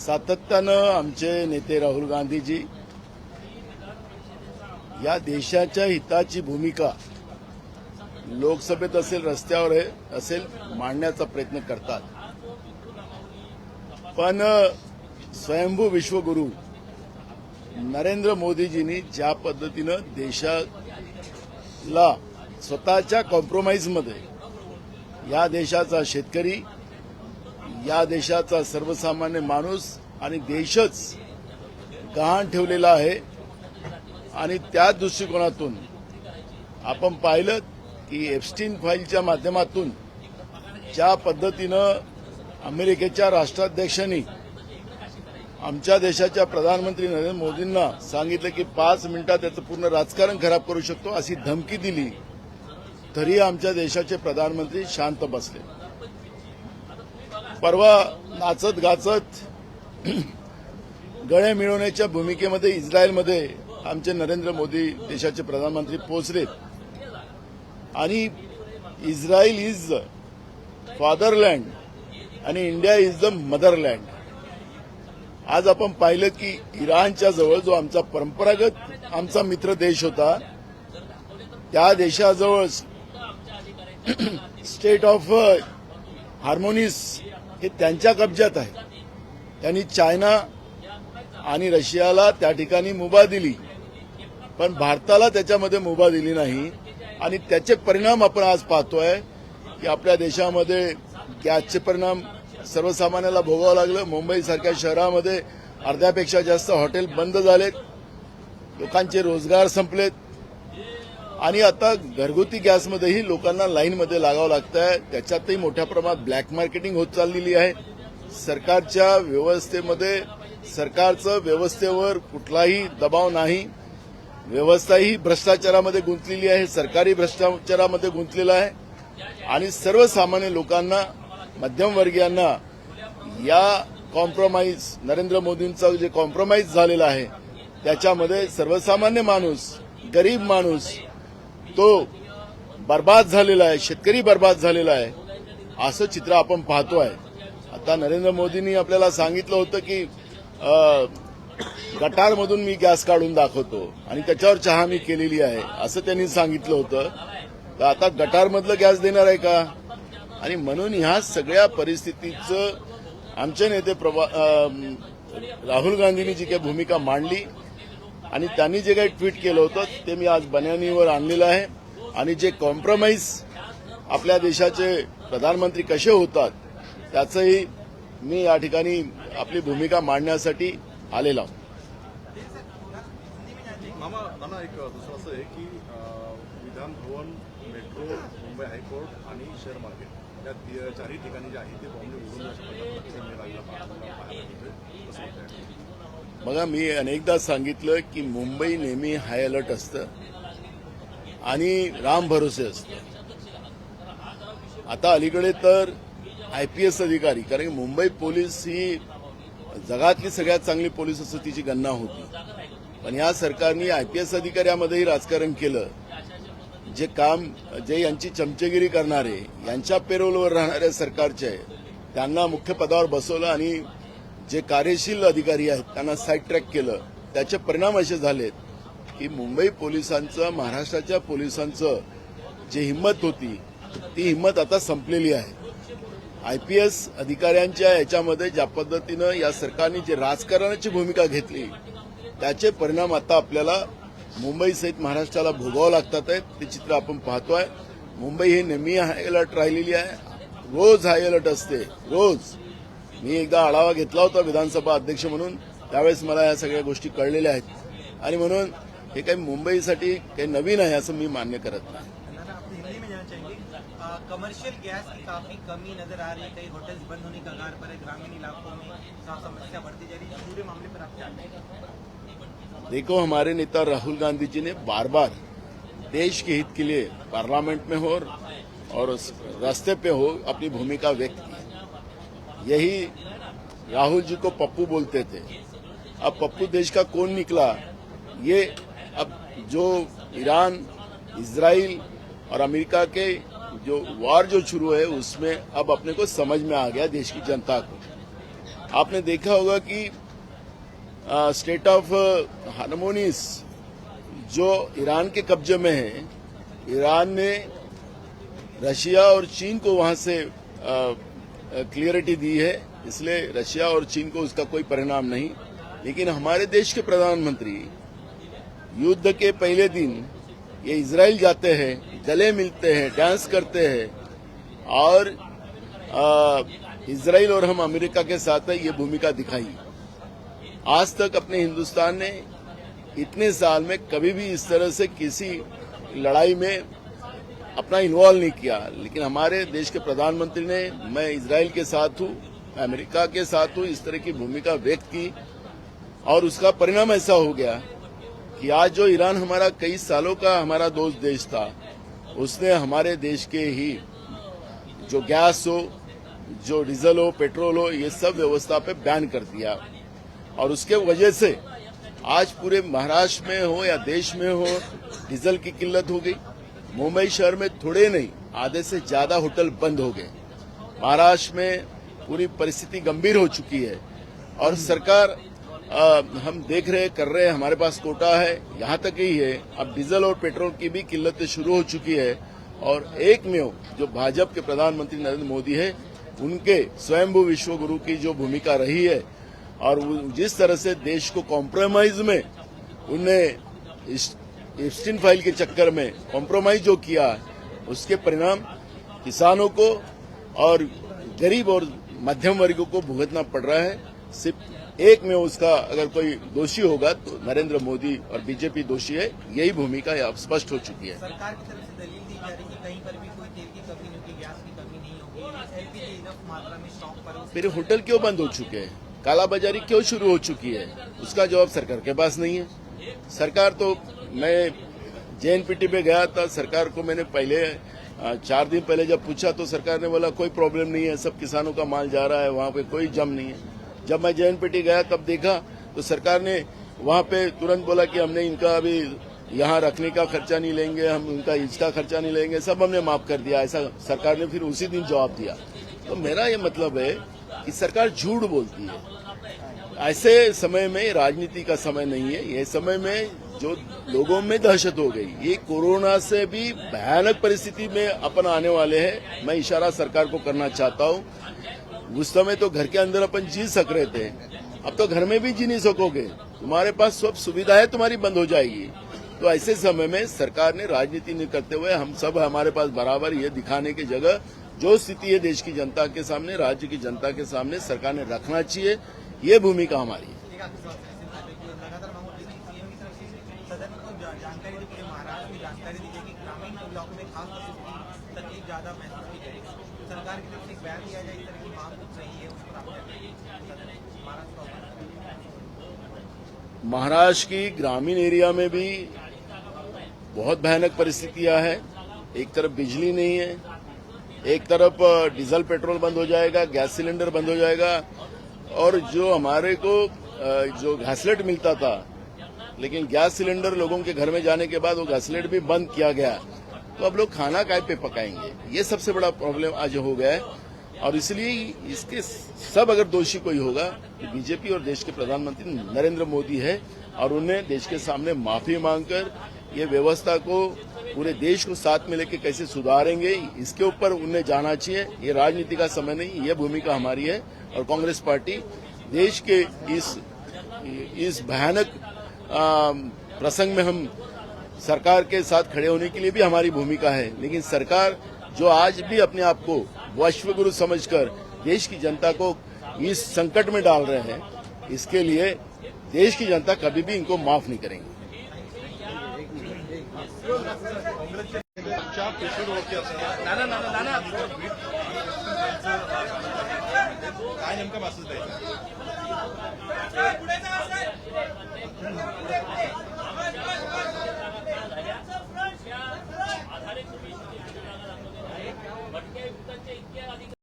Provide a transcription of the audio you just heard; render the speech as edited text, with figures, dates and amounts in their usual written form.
सातत्यानं आमचे नेते राहुल गांधीजी या देशाच्या हिताची भूमिका लोकसभेत असेल रस्त्यावर असेल मांडण्याचा प्रयत्न करतात। पण स्वयंभू विश्वगुरु नरेंद्र मोदीजींनी ज्या पद्धतीनं देशाला स्वतःच्या कॉम्प्रोमाइजमध्ये या देशाचा शेतकरी, या देशाचा सर्वसामान्य माणूस आणि देशच गहाण ठेवलेला आहे आणि त्या दृष्टिकोनातून आपण पाहिलं की एप्स्टीन फाईलच्या माध्यमातून ज्या पद्धतीनं अमेरिकेच्या राष्ट्राध्यक्षांनी आमच्या देशाच्या प्रधानमंत्री नरेंद्र मोदींना सांगितलं की 5 मिनिटात त्याचं पूर्ण राजकारण खराब करू शकतो अशी धमकी दिली, तरी आमच्या देशाचे प्रधानमंत्री शांत बसले। परवा नाचत गाचत गळे मिळवण्याच्या भूमिकेमध्ये इस्रायलमध्ये आमचे नरेंद्र मोदी देशाचे प्रधानमंत्री पोहोचलेत आणि इस्रायल इज फादरलँड आणि इंडिया इज द मदरलँड। आज आपण पाहिलं की इराणच्या जवळ जो आमचा परंपरागत आमचा मित्र देश होता, त्या देशाजवळ स्टेट ऑफ हार्मोनिस हे त्यांच्या कब्जात आहे। त्यांनी चायना आणि रशियाला त्या ठिकाणी मुभा दिली, पण भारताला त्याच्यामध्ये मुभा दिली नाही आणि त्याचे परिणाम आपण आज पाहतोय की आपल्या देशामध्ये गॅसचे परिणाम सर्वसामान्याला भोगावं लागलं। मुंबईसारख्या शहरामध्ये अर्ध्यापेक्षा जास्त हॉटेल बंद झालेत, लोकांचे रोजगार संपलेत आणि आता घरगुती गॅसमध्येही लोकांना लाईनमध्ये लागावं लागतंय। त्याच्यातही मोठ्या प्रमाणात ब्लॅक मार्केटिंग होत चाललेली आहे। सरकारच्या व्यवस्थेमध्ये सरकारचं व्यवस्थेवर कुठलाही दबाव नाही, व्यवस्थाही भ्रष्टाचारामध्ये गुंतलेली आहे, सरकारी भ्रष्टाचारामध्ये गुंतलेला आहे आणि सर्वसामान्य लोकांना, मध्यमवर्गीयांना या कॉम्प्रोमाइज नरेंद्र मोदींचं जे कॉम्प्रोमाइज झालेलं आहे त्याच्यामध्ये सर्वसामान्य माणूस, गरीब माणूस तो बर्बाद झालेला आहे, शेतकरी बर्बाद झालेला आहे, असं चित्र आपण पाहतोय। आता नरेंद्र मोदींनी आपल्याला सांगितलं होतं की गटारमधून मी गॅस काढून दाखवतो आणि त्याच्यावर चहा मी केलेली आहे असं त्यांनी सांगितलं होतं। तर आता गटारमधलं गॅस देणार आहे का? आणि म्हणून ह्या सगळ्या परिस्थितीचं आमचे नेते राहुल गांधींनी जी काही भूमिका मांडली आणि त्यांनी जे काही ट्विट केलं होतं ते मी आज बन्यानीवर आणलेलं आहे आणि जे कॉम्प्रोमाइज आपल्या देशाचे प्रधानमंत्री कसे होतात त्याचंही मी या ठिकाणी आपली भूमिका मांडण्यासाठी आलेला आहोत। मामा एक दुसरं असं आहे की विधान भवन, मेट्रो, मुंबई हायकोर्ट आणि शेअर मार्केट या चारही ठिकाणी जे आहे ते बॉम्बे उडून बघा, मी अनेकदा सांगितलं की मुंबई नेहमी हाय अलर्ट असतं आणि राम भरोसे असतं। आता अलीकडे तर IPS अधिकारी, कारण की मुंबई पोलीस ही जगातली सगळ्यात चांगली पोलीस असं तिची गणना होती, पण या सरकारने IPS अधिकाऱ्यामध्येही राजकारण केलं। जे काम जे यांची चमचेगिरी करणारे, यांच्या पेरोलवर राहणाऱ्या सरकारचे त्यांना मुख्य पदावर बसवलं आणि जे कार्यशील अधिकारी आहेत त्यांना साईड ट्रॅक केलं। त्याचे परिणाम असे झालेत की मुंबई पोलिसांचं, महाराष्ट्राच्या पोलिसांचं जे हिंमत होती ती हिंमत आता संपलेली आहे। IPS अधिकाऱ्यांच्या याच्यामध्ये ज्या पद्धतीनं या सरकारने जे राजकारणाची भूमिका घेतली त्याचे परिणाम आता आपल्याला मुंबई सहित महाराष्ट्राला भोगावं लागतात आहेत। ते चित्र आपण पाहतोय। मुंबई ही नेहमी हाय अलर्ट राहिलेली आहे, रोज हाय अलर्ट असते, रोज। मी एकदा आढावा घेतला होता विधानसभा अध्यक्ष म्हणून, त्यावेळेस मला या सगळ्या गोष्टी कळलेल्या आहेत आणि म्हणून हे काही मुंबईसाठी काही नवीन आहे असं मी मान्य करत नाही। कमर्शियल गैस की काफी कमी नजर आ रही है, कई होटल्स बंद होने का कगार पर है, ग्रामीण इलाकों में समस्या बढ़ती जा रही है। पूरे मामले पर आप क्या कहेंगे? देखो, हमारे नेता राहुल गांधी जी ने बार बार देश के हित के लिए पार्लियामेंट में हो और रास्ते पे हो अपनी भूमिका व्यक्त की। यही राहुल जी को पप्पू बोलते थे। अब पप्पू देश का कौन निकला, ये अब जो ईरान, इजराइल और अमेरिका के जो वार जो शुरू है उसमें अब अपने को समझ में आ गया देश की जनता को। आपने देखा होगा कि स्टेट ऑफ हार्मोनीस जो ईरान के कब्जे में है, ईरान ने रशिया और चीन को वहां से क्लियरिटी दी है, इसलिए रशिया और चीन को उसका कोई परिणाम नहीं। लेकिन हमारे देश के प्रधानमंत्री युद्ध के पहले दिन ये इजराइल जाते हैं, गले मिलते हैं, डांस करते हैं और इजराइल और हम अमेरिका के साथ है ये भूमिका दिखाई। आज तक अपने हिंदुस्तान ने इतने साल में कभी भी इस तरह से किसी लड़ाई में अपना इन्वॉल्व नहीं किया, लेकिन हमारे देश के प्रधानमंत्री ने मैं इजराइल के साथ हूं, अमेरिका के साथ हूं, इस तरह की भूमिका व्यक्त की और उसका परिणाम ऐसा हो गया कि आज जो ईरान हमारा कई सालों का हमारा दोस्त देश था, उसने हमारे देश के ही जो गैस हो, जो डीजल हो, पेट्रोल हो, ये सब व्यवस्था पे बैन कर दिया और उसके वजह से आज पूरे महाराष्ट्र में हो या देश में हो डीजल की किल्लत हो गई। मुंबई शहर में थोड़े नहीं, आधे से ज्यादा होटल बंद हो गए। महाराष्ट्र में पूरी परिस्थिति गंभीर हो चुकी है और सरकार हम देख रहे कर रहे हैं, हमारे पास कोटा है, यहाँ तक ही है, अब डीजल और पेट्रोल की भी किल्लतें शुरू हो चुकी है और एक में जो भाजपा के प्रधानमंत्री नरेंद्र मोदी है, उनके स्वयंभू विश्वगुरु की जो भूमिका रही है और जिस तरह से देश को कॉम्प्रोमाइज में उन्हें एप्स्टीन फाइल के चक्कर में कॉम्प्रोमाइज जो किया, उसके परिणाम किसानों को और गरीब और मध्यम वर्गों को भुगतना पड़ रहा है। सिर्फ एक में उसका अगर कोई दोषी होगा तो नरेंद्र मोदी और बीजेपी दोषी है, यही भूमिका अब स्पष्ट हो चुकी है। सरकार की तरफ से दलील दी जा रही है कि कहीं पर भी कोई तेल की कमी नहीं होगी, गैस की कमी नहीं होगी, एलपीजी इनफ मात्रा में स्टॉक पर हो। फिर होटल क्यों बंद हो चुके हैं, कालाबाजारी क्यों शुरू हो चुकी है, उसका जवाब सरकार के पास नहीं है। सरकार तो, मैं जेएनपीटी पे गया था, सरकार को मैंने पहले 4 दिन पहले जब पूछा तो सरकार ने बोला कोई प्रॉब्लम नहीं है, सब किसानों का माल जा रहा है, वहां पे कोई जम नहीं है। जब मैं जेएनपीटी गया तब देखा तो सरकार ने वहां पे तुरंत बोला कि हमने इनका अभी यहाँ रखने का खर्चा नहीं लेंगे, हम उनका इसका खर्चा नहीं लेंगे, सब हमने माफ कर दिया, ऐसा सरकार ने फिर उसी दिन जवाब दिया। तो मेरा ये मतलब है कि सरकार झूठ बोलती है। ऐसे समय में राजनीति का समय नहीं है, ये समय में जो लोगों में दहशत हो गई, ये कोरोना से भी भयानक परिस्थिति में अपन आने वाले हैं। मैं इशारा सरकार को करना चाहता हूँ, उस समय तो घर के अंदर अपन जी सक रहे थे, अब तो घर में भी जी नहीं सकोगे, तुम्हारे पास सब सुविधाएं तुम्हारी बंद हो जाएगी। तो ऐसे समय में सरकार ने राजनीति नहीं करते हुए हम सब हमारे पास बराबर ये दिखाने की जगह जो स्थिति है देश की जनता के सामने, राज्य की जनता के सामने सरकार ने रखना चाहिए, ये भूमिका हमारी है। लगातार मांग उठी थी सीएम की तरफ से सदन को जानकारी दी, पूरे महाराष्ट्र में जानकारी दी जाए कि ग्रामीण इलाकों में खास तकलीफ ज्यादा महसूस की जाएगी। सरकार की तरफ से एक बयान दिया जाए, इस तरह की मांग उठ रही है, उस पर आप महाराष्ट्र की ग्रामीण एरिया में भी बहुत भयानक परिस्थितियां हैं। एक तरफ बिजली नहीं है, एक तरफ डीजल पेट्रोल बंद हो जाएगा, गैस सिलेंडर बंद हो जाएगा और जो हमारे को जो घासलेट मिलता था, लेकिन गैस सिलेंडर लोगों के घर में जाने के बाद वो घासलेट भी बंद किया गया, तो अब लोग खाना काय पे पकाएंगे, ये सबसे बड़ा प्रॉब्लम आज हो गया है। और इसलिए इसके सब अगर दोषी कोई होगा तो बीजेपी और देश के प्रधानमंत्री नरेंद्र मोदी है और उन्हें देश के सामने माफी मांगकर ये व्यवस्था को पूरे देश को साथ में लेकर कैसे सुधारेंगे, इसके ऊपर उन्हें जाना चाहिए। ये राजनीति का समय नहीं, ये भूमिका हमारी है और कांग्रेस पार्टी देश के इस भयानक प्रसंग में हम सरकार के साथ खड़े होने के लिए भी हमारी भूमिका है। लेकिन सरकार जो आज भी अपने आप को विश्वगुरु समझकर देश की जनता को इस संकट में डाल रहे हैं, इसके लिए देश की जनता कभी भी इनको माफ नहीं करेंगे। काय नेमका मेसेज द्यायचा?